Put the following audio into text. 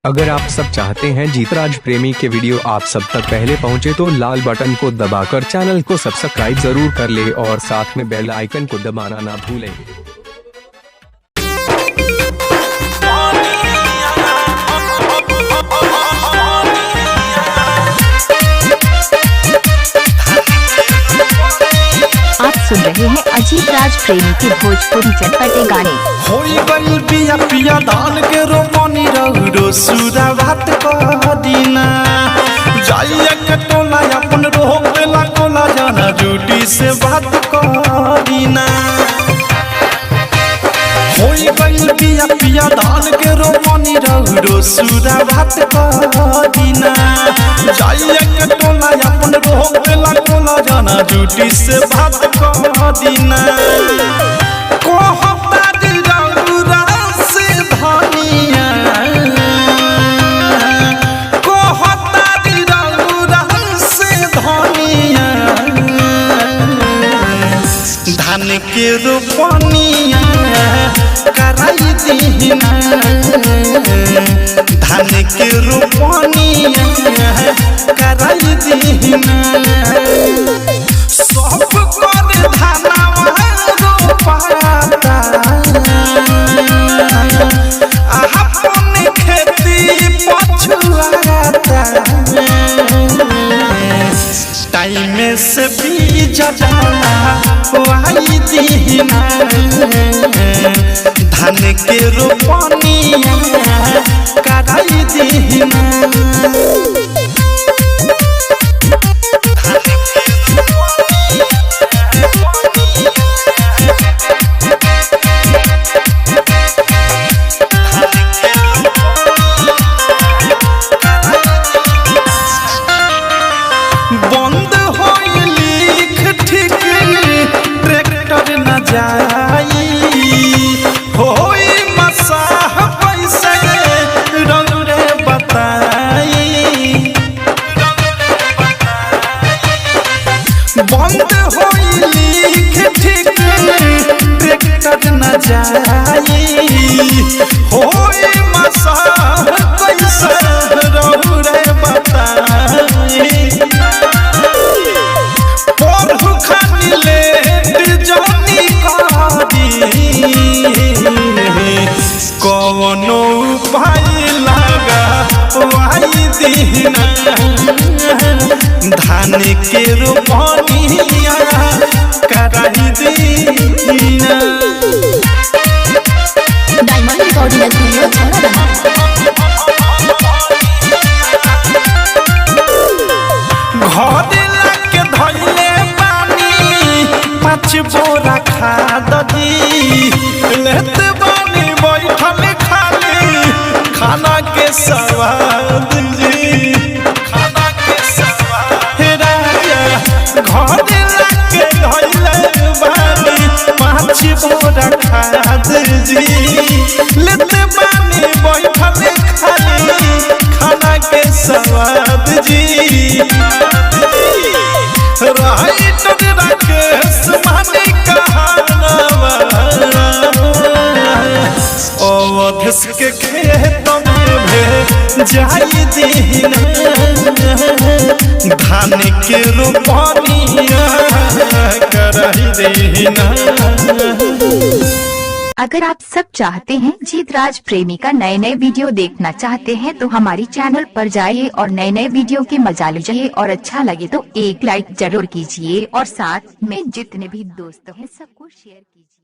अगर आप सब चाहते हैं जीतराज प्रेमी के वीडियो आप सब तक पहले पहुंचे तो लाल बटन को दबाकर चैनल को सब्सक्राइब जरूर कर ले और साथ में बेल आइकन को दबाना ना भूलें। आप सुन रहे हैं अजीतराज प्रेमी के भोजपुरी चटपटे गाने। होई गइल पिया पिया धान के रोपनी रहुरो सुरा भात कह दीना जाइया के टोला अपन रोपेला कोला जाना ड्यूटी से बात कह दीना। होई गइल पिया पिया धान के रोपनी रहुरो सुरा भात कह दीना जाइया के टोला अपन रोपेला कोला जाना ड्यूटी से बात कह दीना। धान के रोपनिया कराई दीना धान के रोपनिया कराई दीना सब कर धानवा रोपाता अपन खेती पछुआता टाइम से बीज वाई दीना धान के रोपनिया कराई दीना। बंद हो लिख ठीक ट्रैक्टर न जाई होई मसाह पैसे रंगरे बताई बंद हो लिख ठीक ट्रैक्टर न जाई होई मसाह पैसे रंगरे बताई। कौनो उपाय लगा वाई दीना धान के रोपनिया कराई दीना। डायमंड रिकॉर्डिंग स्टूडियो छौड़ा घर लाके धइले पानी 5 बोरा खाद दी लेत बानी बैठल खाली खाना के स्वाद जी खाना के स्वाद राजा घर लाके धइले बानी 5 बोरा खाद जी लेत बानी बैठल खाली खाना के स्वाद जी। राइटर राकेश मानी कहानवा अवधेश के खेत में जाई दीना धान के रोपनिया कराई दीना। अगर आप सब चाहते हैं जीतराज प्रेमी का नए वीडियो देखना चाहते हैं तो हमारी चैनल पर जाइए और नए वीडियो के मजा लीजिए और अच्छा लगे तो एक लाइक जरूर कीजिए और साथ में जितने भी दोस्त हैं सबको शेयर कीजिए।